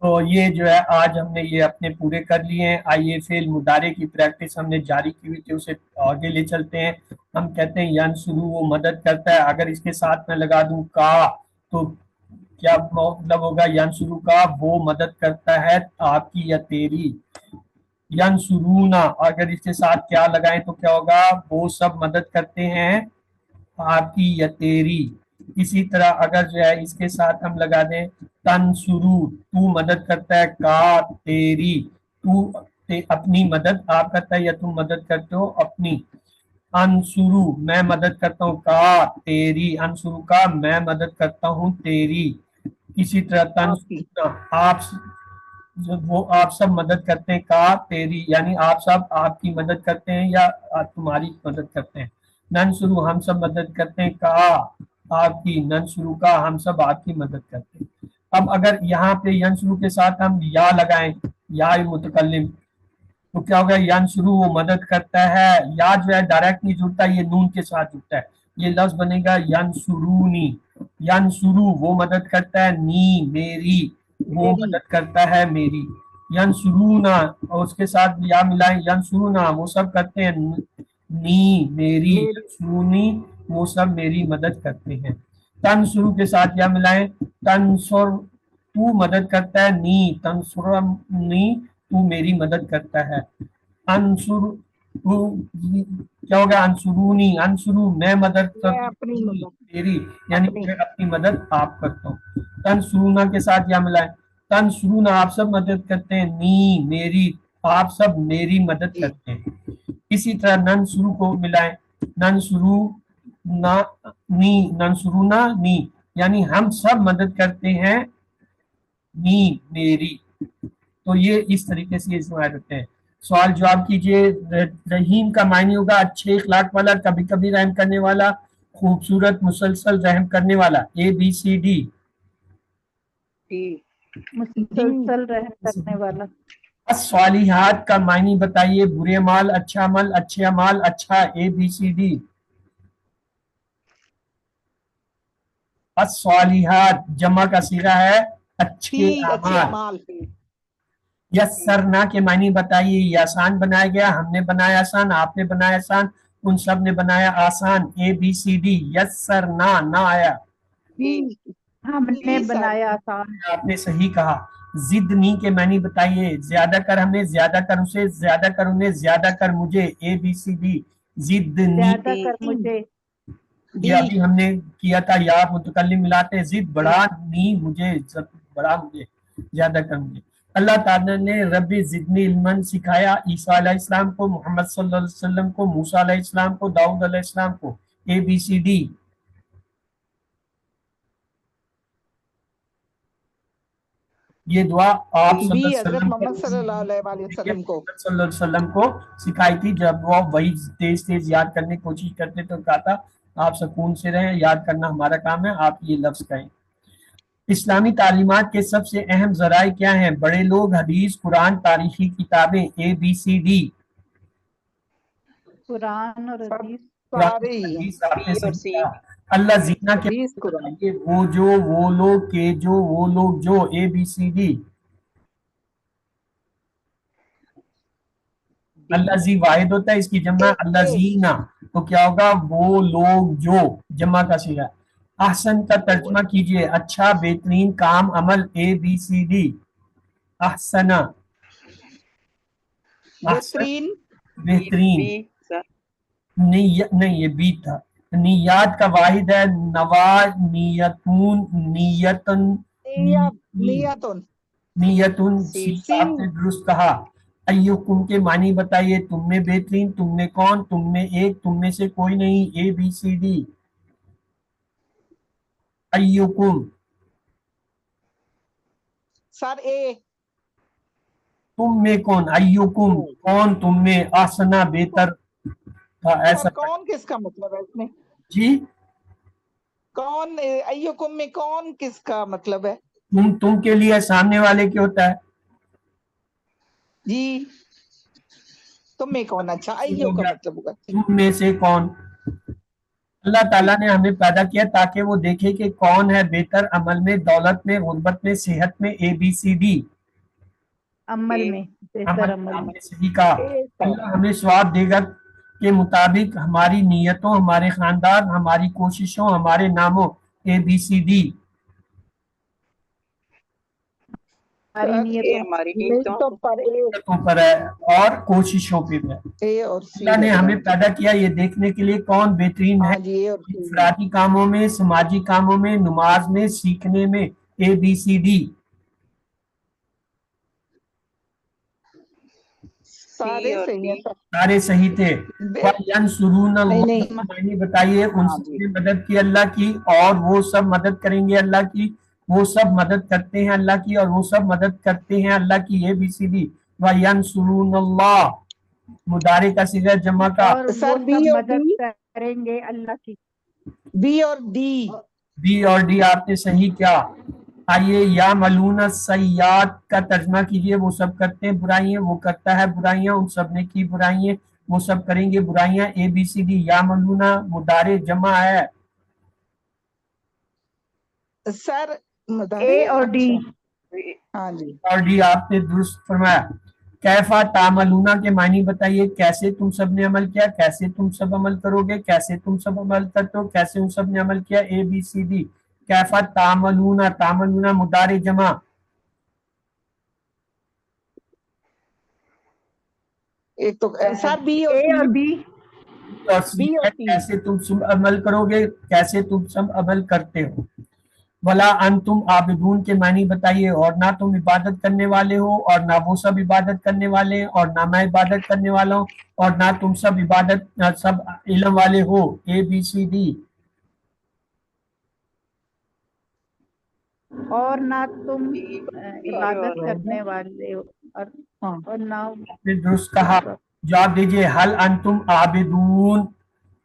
तो ये जो है आज हमने ये अपने पूरे कर लिए हैं। आइए फेल मुदारे की प्रैक्टिस हमने जारी की हुई थी, उसे आगे ले चलते हैं। हम कहते हैं यंसुरु वो मदद करता है, अगर इसके साथ मैं लगा दूं का तो क्या मतलब होगा, यंसुरु का वो मदद करता है आपकी या तेरी। यंसुरूना अगर इसके साथ क्या लगाएं तो क्या होगा, वो सब मदद करते हैं आपकी या तेरी। इसी तरह अगर जो है इसके साथ हम लगा दें तनसुरू, तू मदद करता है का तेरी, तू अपनी मदद आप करता है या तुम मदद करते हो अपनी। अनसुरू मैं मदद करता हूँ का तेरी, अनसुरू का मैं मदद करता हूँ तेरी। इसी तरह तनसुरूना आप वो आप सब मदद करते हैं का तेरी, यानी आप सब आपकी मदद करते हैं या तुम्हारी मदद करते हैं। ननसुरू हम सब मदद करते हैं का आपकी, ननसुरू का हम सब आपकी मदद करते हैं। अब अगर यहाँ पे यंसुरू के साथ हम या लगाएं, या मुतकल्लिम, तो क्या होगा, यंसुरू वो मदद करता है, या जो है डायरेक्ट नहीं जुड़ता, ये नून के साथ जुड़ता है, ये लफ्ज बनेगा यंसुरूनी। यंसुरू वो मदद करता है, नी मेरी, वो मदद करता है मेरी। यंसुरूना और उसके साथ या मिलाएं, यंसुरूना वो सब करते हैं नी मेरी, यंसुरूनी वो सब मेरी मदद करते हैं। तनसुरू के साथ या मिलाएं, तनसुर तू मदद करता है, नी तनसुरनी तू मेरी मदद करता है। अंसुर क्या होगा, अंसुरूनी, अंसुरू मैं मदद करता हूँ तेरी, यानी मैं अपनी मदद आप करता हूँ। तनसुरूना के साथ या मिलाएं, तनसुरूना आप सब मदद करते हैं, नी मेरी आप सब मेरी मदद करते हैं। इसी तरह ननसुरू को मिलाएं, ननसुरू ना नी, ननसुरूना नी, यानी हम सब मदद करते हैं नी मेरी। तो ये इस तरीके से इसमें रहते हैं। سوال جواب کیجئے. رحیم کا معنی ہوگا اچھے اخلاق والا, کبھی کبھی رحم کرنے والا, خوبصورت, مسلسل رحم کرنے والا. اے بی سی ڈی. مسلسل رحم کرنے والا. الصالحات کا معنی بتائیے. برے اعمال, اچھا عمل, اچھے اعمال, اچھا. اے بی سی ڈی. الصالحات جمع کا صیغہ ہے اچھے اچھے اعمال. اعمال. یسرنا کے معنی بتائیے. یہ آسان بنایا گیا, ہم نے بنایا آسان, آپ نے بنایا آسان, ان سب نے بنایا آسان. اے بی سی ڈی. یسرنا نہ آیا, ہم نے جی سر. بنایا آسان. آپ نے صحیح کہا. زدنی کے معنی بتائیے. زیادہ کر ہمیں, زیادہ کر اسے, زیادہ کر انہیں, زیادہ کر مجھے. اے بی سی ڈی. زدنی. زیادہ کر مجھے. یہ ابھی ہم نے کیا تھا, یا متکلم ملاتے ہیں. زد بڑھا, نی مجھے, بڑھا مجھے, زیادہ کر مجھے. اللہ تعالیٰ نے رب زدنی علما سکھایا عیسیٰ علیہ السلام کو, محمد صلی اللہ علیہ وسلم کو, موسیٰ علیہ السلام کو, داؤد علیہ السلام کو. اے بی سی ڈی. یہ دعا آپ صلی بی اللہ حضرت علیہ محمد صلی اللہ وسلم علیہ وسلم کو. صلی اللہ علیہ وسلم کو سکھائی تھی. جب وہ وہی تیز تیز یاد کرنے کی کوشش کرتے تو کہا تھا آپ سکون سے رہیں, یاد کرنا ہمارا کام ہے, آپ یہ لفظ کہیں. اسلامی تعلیمات کے سب سے اہم ذرائع کیا ہیں؟ بڑے لوگ, حدیث, قرآن, تاریخی کتابیں. اے بی سی ڈی. قرآن اور حدیث. سارے ہی ہیں. حدیث آپ نے صحیح کہا. اللہ زینا کے حدیث قرآن. بتائیے. وہ جو, وہ لوگ, کے جو, وہ لوگ جو. اے بی سی ڈی. اللہ زی واحد ہوتا ہے, اس کی جمع اللہ زینا, تو کیا ہوگا؟ وہ لوگ جو, جمع کا صیغہ. احسن کا ترجمہ کیجئے. اچھا, بہترین, کام, عمل. اے بی سی ڈی. احسن. بہترین. بہترین. نہیں, یہ بی تھا. نیات کا واحد ہے نوا, نیتون, نیتن, نیتن. نیتن. سی آپ نے درست کہا. ایکم کے معنی بتائیے. تم میں بہترین, تم میں کون, تم میں ایک, تم میں سے کوئی نہیں. اے بی سی ڈی. ایکم. سر اے. تم میں کون, ایکم کون, تم میں. آسنا بہتر. ایسا کون کس کا مطلب ہے اس میں؟ جی, کون ایکم میں کون کس کا مطلب ہے؟ تم کے لیے, سامنے والے کے ہوتا ہے. جی تم میں کون. اچھا, ایو کا مطلب ہوگا. تم میں سے کون. اللہ تعالیٰ نے ہمیں پیدا کیا تاکہ وہ دیکھے کہ کون ہے بہتر عمل میں, دولت میں, غربت میں, صحت میں. اے بی سی ڈی. عمل میں, بہتر عمل آپ میں. نے صحیح کہا. اللہ ہمیں ثواب دے گا کے مطابق ہماری نیتوں, ہمارے خاندان, ہماری کوششوں, ہمارے ناموں. اے بی سی ڈی. ہماری نیتوں پر ہے اور کوششوں پہ ہے. اے اور سی. اللہ نے ہمیں پیدا کیا یہ دیکھنے کے لیے کون بہترین ہے. ہاں جی, اے اور سی. انفرادی کاموں میں, سماجی کاموں میں, نماز میں, سیکھنے میں. اے بی سی ڈی. سارے صحیح ہیں سر. سارے صحیح تھے. وَيَنْصُرُونَ اللَّهَ معنی بتائیے. ان سب نے مدد کی اللہ کی, اور وہ سب مدد کریں گے اللہ کی. وہ سب مدد کرتے ہیں اللہ کی, اور وہ سب مدد کرتے ہیں اللہ کی. اے بی سی ڈی. وَيَنْصُرُونَ اللَّهَ مضارع کا صیغہ جمع کا. اور وہ سر بی سب اور مدد ڈی. کریں گے اللہ کی. بی اور ڈی. بی اور ڈی آپ نے صحیح کیا. آئیے, یا ملون سیئات کا ترجمہ کیجئے. وہ سب کرتے ہیں برائیاں, وہ کرتا ہے برائیاں, ان سب نے کی برائیاں, وہ سب کریں گے برائیاں. اے بی سی ڈی. یا ملون مضارع جمع ہے. سر اے اور ڈی. ہاں جی. اور ڈی آپ نے درست فرمایا. کیفا تعملون کے معنی بتائیے. کیسے تم سب نے عمل کیا, کیسے تم سب عمل کرو گے, کیسے تم سب عمل کرتے ہو, کیسے ان سب نے عمل کیا. اے بی سی ڈی. کیفا تعملون, تعملون مضارع جمع. ایک تو سر بی اور اے سی. اور بی. اور سی بی اور سی. کیسے تم سب عمل کرو گے, کیسے تم سب عمل کرتے ہو. ولا انتم عابدون کے معنی بتائیے. اور نہ تم عبادت کرنے والے ہو, اور نہ وہ سب عبادت کرنے والے ہیں, اور نہ میں عبادت کرنے والا ہوں, اور نہ تم سب عبادت, سب علم والے ہو. اے بی سی ڈی. اور نہ تم عبادت کرنے والے ہو. और नाउ आपने दुरुस्त कहा। जवाब दीजिए हल अंतुम आबिदून,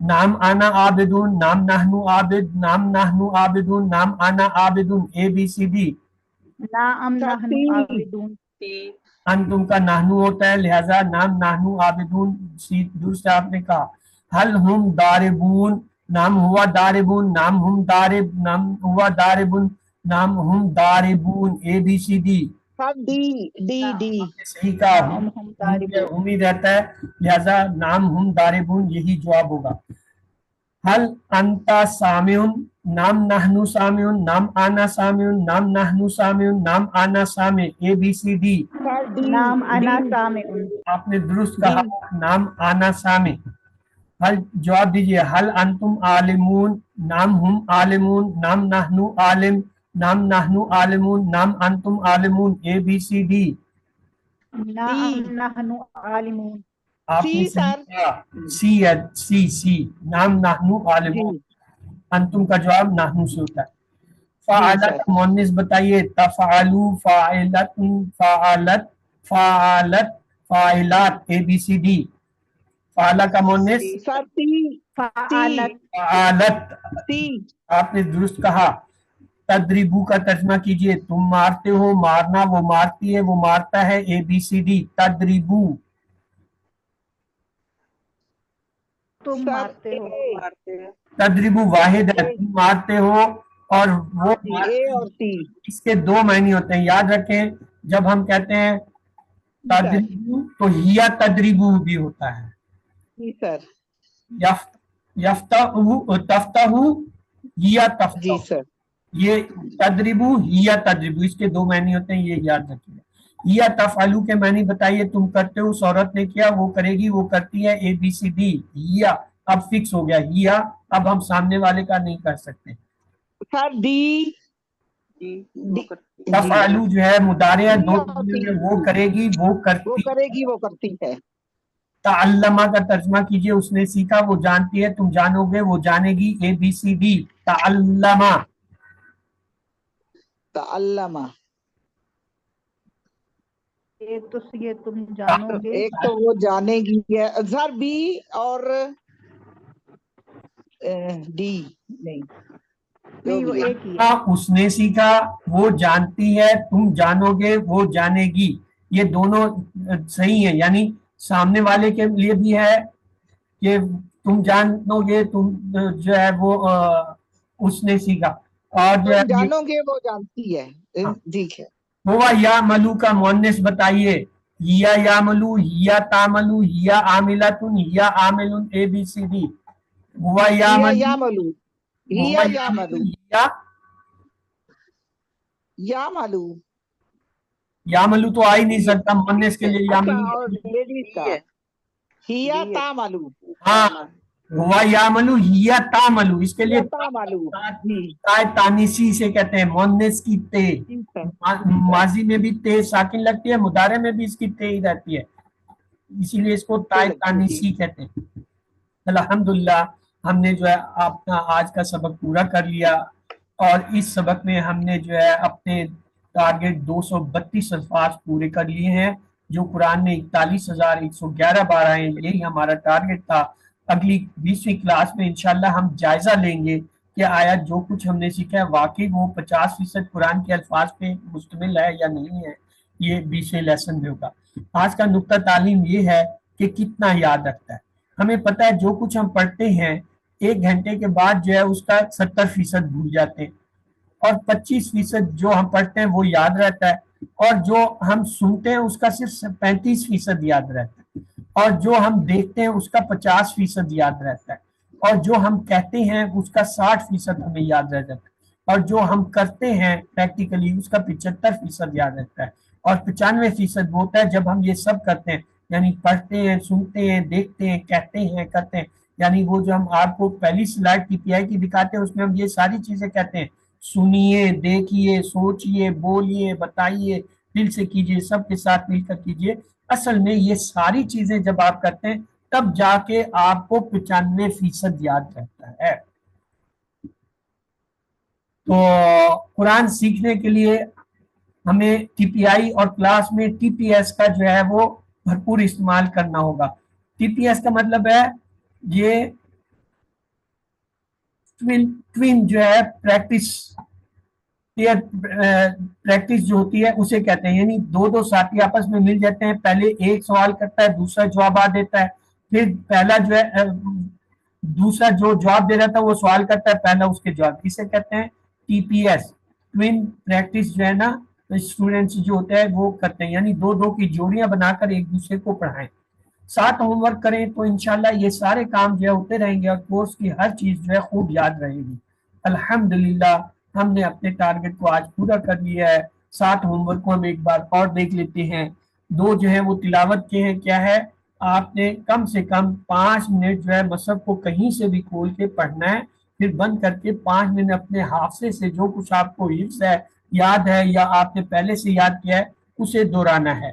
नाम आना आबिदून, नाम नाहनु आबिद, नाम नाहनु आबिदून, नाम आना आबिदून, ए बी सी डी। ना अम सर नहनु ती आबिदून, अंतुम का नाहनु होता है, लिहाजा नाम नाहनु आबिदून सी दुरुस्त आपने कहा। हल हुम दारिबून, नाम हुआ दारिबून, नाम हुम दारिब, नाम हुआ दारिबून, नाम हुम दारिबून, A B C D. Sir D D D आपने सही कहा। नाम हम दारिबून, उम्मीद रहता है, लिहाजा नाम हुम दारिबून यही जवाब होगा। हल अंता सामिउन, नाम नाहनु सामिउन, नाम आना सामिउन, नाम नाहनु सामिउन, नाम आना सामे, A B C D. Sir D नाम अना डी सामिउन, आपने दुरुस्त कहा, नाम आना सामे। हल जवाब दीजिए हल अंतुम आलिमून, नाम हुम आलिमून, नाम नाहनु आलिम, नाम नाहनु आलिमून, नाम अंतुम आलिमून, ए बी सी डी। ना अम नहनु आलिमून, आपने सी सही सर कहा, सी है, सी सी, नाम नाहनु जी आलिमून, अंतुम का जवाब नाहनु से होता है। जी फ़ाअलत सर का मुअन्निस बताइए, तफ़अलु, फ़ाइलतुन, फ़ाअलत, फ़ाअलत, फ़ाइलात, ए बी सी डी। फ़ाअला का मुअन्निस सर ती फ़अलत, फ़ाअलत। ती आपने दुरुस्त कहा। तदरिबू का तर्जमा कीजिए, तुम मारते हो, मारना, वो मारती है, वो मारता है, ए बी सी डी। तदरिबू, तुम सर मारते हो, ए तदरिबू वाहिद है, तुम मारते हो, और वो जी ए और ती इसके दो मायने होते हैं, याद रखें। जब हम कहते हैं सर तदरिबू तो हिया तदरिबू भी होता है। जी सर यफ यफ्ताहू तफ्ताहू, हिया जी तफ्ताहू, सर ये तदरिबू हिया तदरिबू, इसके दो मायने होते हैं, ये याद रखिए। हिया तफअलू के मायने बताइए, तुम करते हो, उस औरत ने किया, वो करेगी, वो करती है, ए बी सी डी। हिया अब फिक्स हो गया, हिया अब हम सामने वाले का नहीं कर सकते। सर डी डी तफअलू जो है मुदारे है, दो हिया जुमले होती में, वो करेगी, वो वो करती। करेगी वो करती है ताअल्लमा का तर्जमा कीजिए, उसने सीखा, वो जानती है, तुम जानोगे, वो जानेगी, ए बी सी डी। ताअल्लमा, तअल्लमा एक तो ये तुम जानोगे, एक तो वो जानेगी है सर बी और डी नहीं नहीं वो भी है। एक ही है, हाँ, उसने सीखा, वो जानती है, तुम जानोगे, वो जानेगी, ये दोनों सही है। यानी सामने वाले के लिए भी है कि तुम जानोगे, तुम जो है वो उसने सीखा, और जो है तुम जानोगे वो जानती है ठीक है। हुआ या मलू का मुअन्निस बताइए, हिया यामलू, हिया तामलू, हिया आमिलतुन, हिया आमिलुन, ए बी सी डी। हुआ हिया यामलू, यामलू हिया हुआ यामलू हिया यामलू यामलू तो आ ही नहीं सकता, मुअन्निस के लिए अच्छा यामलू। और लेडीज का हिया तामलू हाँ, हुआ यामलू, हिया तामलू, इसके लिए तामलू जी ताए तानीसी से कहते हैं, मुअन्निस की ते। जी सर माजी में भी ते साकिन लगती है, मुदारे में भी इसकी ते ही रहती है, इसीलिए इसको ताए तानीसी कहते हैं। अल्हम्दुलिल्लाह हमने जो है अपना आज का सबक पूरा कर लिया, और इस सबक में हमने जो है अपने टारगेट 232 अल्फाज पूरे कर लिए हैं, जो कुरान में 41,111 बार आए, यही हमारा टारगेट था। अगली 20वीं क्लास में इंशाल्लाह हम जायजा लेंगे कि आया जो कुछ हमने सीखा है वाकई वो 50% कुरान के अल्फाज पे मुश्तमिल है या नहीं है, ये 20वें लेसन में होगा। आज का नुक्ता तालीम ये है कि कितना याद रखता है। हमें पता है जो कुछ हम पढ़ते हैं 1 घंटे के बाद जो है उसका 70% भूल जाते हैं, और 25% जो हम पढ़ते हैं वो याद रहता है, और जो हम सुनते हैं उसका सिर्फ 35% याद रहता है, और जो हम देखते हैं उसका 50% याद रहता है, और जो हम कहते हैं उसका 60% हमें याद रह जाता है, और जो हम करते हैं प्रैक्टिकली उसका 75% याद रहता है, और 95% वो होता है जब हम ये सब करते हैं, यानी पढ़ते हैं, सुनते हैं, देखते हैं, कहते हैं, करते हैं। यानी वो जो हम आपको पहली स्लाइड पीपीआई की दिखाते हैं उसमें हम ये सारी चीजें कहते हैं, सुनिए, देखिए, सोचिए, बोलिए, बताइए, दिल से कीजिए, सबके साथ मिलकर कीजिए। असल में ये सारी चीजें जब आप करते हैं तब जाके आपको 95% याद रहता है। तो कुरान सीखने के लिए ہمیں ٹی پی آئی اور کلاس میں ٹی پی ایس کا جو ہے وہ بھرپور استعمال کرنا ہوگا. ٹی پی ایس کا مطلب ہے یہ ٹوین جو ہے پریکٹس جو ہوتی ہے اسے کہتے ہیں. یعنی دو ساتھی آپس میں مل جاتے ہیں, پہلے ایک سوال کرتا ہے, دوسرا جواب دیتا ہے, پھر پہلا جو ہے دوسرا جو جواب دے رہا تھا وہ سوال کرتا ہے, پہلا اس کے جواب. اسے کہتے ہیں T P S, twin practice جو ہے نا اسٹوڈینٹس جو ہوتے ہیں وہ کرتے ہیں. یعنی دو کی جوڑیاں بنا کر ایک دوسرے کو پڑھائیں, ساتھ ہوم ورک کریں, تو انشاءاللہ یہ سارے کام جو ہے ہوتے رہیں گے اور کورس کی ہر چیز جو ہے خوب یاد رہے گی. الحمدللہ ہم نے اپنے ٹارگٹ کو آج پورا کر لیا ہے. 7 ہوم ورک کو ہم ایک بار اور دیکھ لیتے ہیں. 2 جو ہے وہ تلاوت کے ہیں. کیا ہے, آپ نے کم سے کم 5 منٹ جو ہے مصحف کو کہیں سے بھی کھول کے پڑھنا ہے, پھر بند کر کے 5 منٹ اپنے حافظے سے جو کچھ آپ کو حفظ ہے, یاد ہے یا آپ نے پہلے سے یاد کیا ہے اسے دہرانا ہے.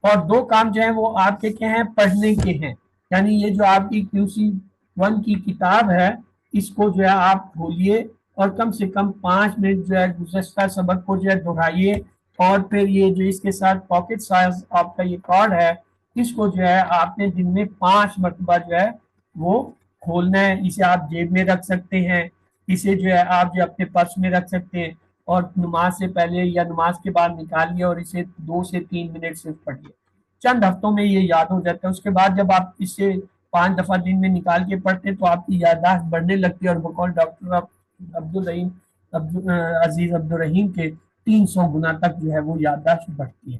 اور 2 کام جو ہیں وہ آپ کے کیا ہیں, پڑھنے کے ہیں. یعنی یہ جو آپ کی QC1 کی کتاب ہے اس کو جو ہے آپ کھولیے اور کم سے کم 5 منٹ جو ہے گزشتہ سبق کو جو ہے دہرائیے, اور پھر یہ جو اس کے ساتھ پاکٹ سائز آپ کا یہ کارڈ ہے اس کو جو ہے آپ نے دن میں 5 مرتبہ جو ہے وہ کھولنا ہے. اسے آپ جیب میں رکھ سکتے ہیں, اسے جو ہے آپ جو اپنے پرس میں رکھ سکتے ہیں, اور نماز سے پہلے یا نماز کے بعد نکالیے اور اسے 2 سے 3 منٹ صرف پڑھیے. چند ہفتوں میں یہ یاد ہو جاتا ہے. اس کے بعد جب آپ اس سے 5 دفعہ دن میں نکال کے پڑھتے ہیں تو آپ کی یادداشت بڑھنے لگتی ہے, اور بقول ڈاکٹر عزیز عبدالرحیم کے 300 گنا تک جو ہے وہ یادداشت بڑھتی ہے.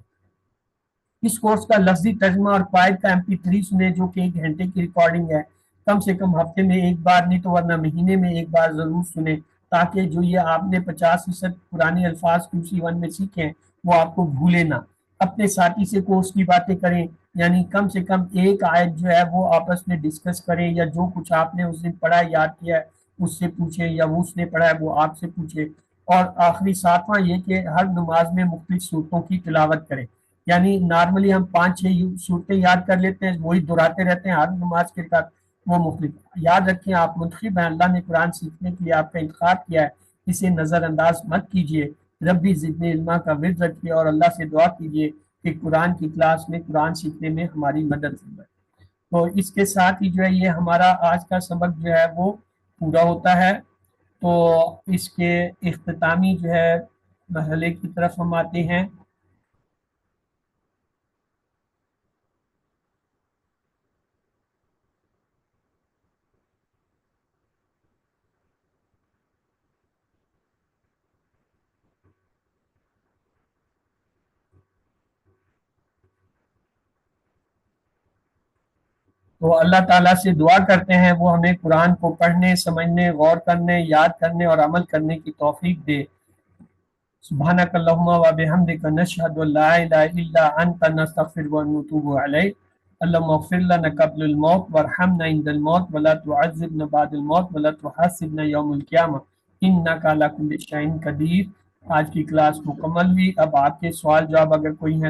اس کورس کا لفظی ترجمہ اور قواعد کا MP3 سنیں جو کہ 1 گھنٹے کی ریکارڈنگ ہے. کم سے کم ہفتے میں ایک بار, نہیں تو ورنہ مہینے میں ایک بار ضرور سنیں, تاکہ جو یہ آپ نے 50% پرانے الفاظ QC1 میں سیکھے ہیں وہ آپ کو بھولے نہ. اپنے ساتھی سے کورس کی باتیں کریں, یعنی کم سے کم ایک آیت جو ہے وہ آپس میں ڈسکس کریں, یا جو کچھ آپ نے اس دن پڑھا یاد کیا ہے اس سے پوچھیں, یا وہ اس نے پڑھا ہے وہ آپ سے پوچھے. اور آخری 7واں یہ کہ ہر نماز میں مختلف صورتوں کی تلاوت کریں. یعنی نارملی ہم 5-6 صورتیں یاد کر لیتے ہیں, وہی دہراتے رہتے ہیں ہر نماز کے ساتھ, وہ مختلف. یاد رکھیں آپ منتخب ہیں, اللہ نے قرآن سیکھنے کے لیے آپ کا انتخاب کیا ہے, اسے نظر انداز مت کیجیے. ربی زدنی علما کا ورد رکھیے اور اللہ سے دعا کیجیے کہ قرآن کی کلاس میں قرآن سیکھنے میں ہماری مدد ہوگی. تو اس کے ساتھ ہی جو ہے یہ ہمارا آج کا سبق جو ہے وہ پورا ہوتا ہے. تو اس کے اختتامی جو ہے مرحلے کی طرف ہم آتے ہیں. تو اللہ تعالیٰ سے دعا کرتے ہیں وہ ہمیں قرآن کو پڑھنے, سمجھنے, غور کرنے, یاد کرنے اور عمل کرنے کی توفیق دے. سبحانک اللہم و بحمدک نشہد ان لا الہ الا انت نستغفرک و نتوب الیک. اللہم اغفر لنا قبل الموت وارحمنا عند الموت ولا تعذبنا بعد الموت ولا تحاسبنا یوم القیامہ انک علی کل شیء قدیر. آج کی کلاس مکمل ہوئی. اب آپ کے سوال جواب اگر کوئی ہیں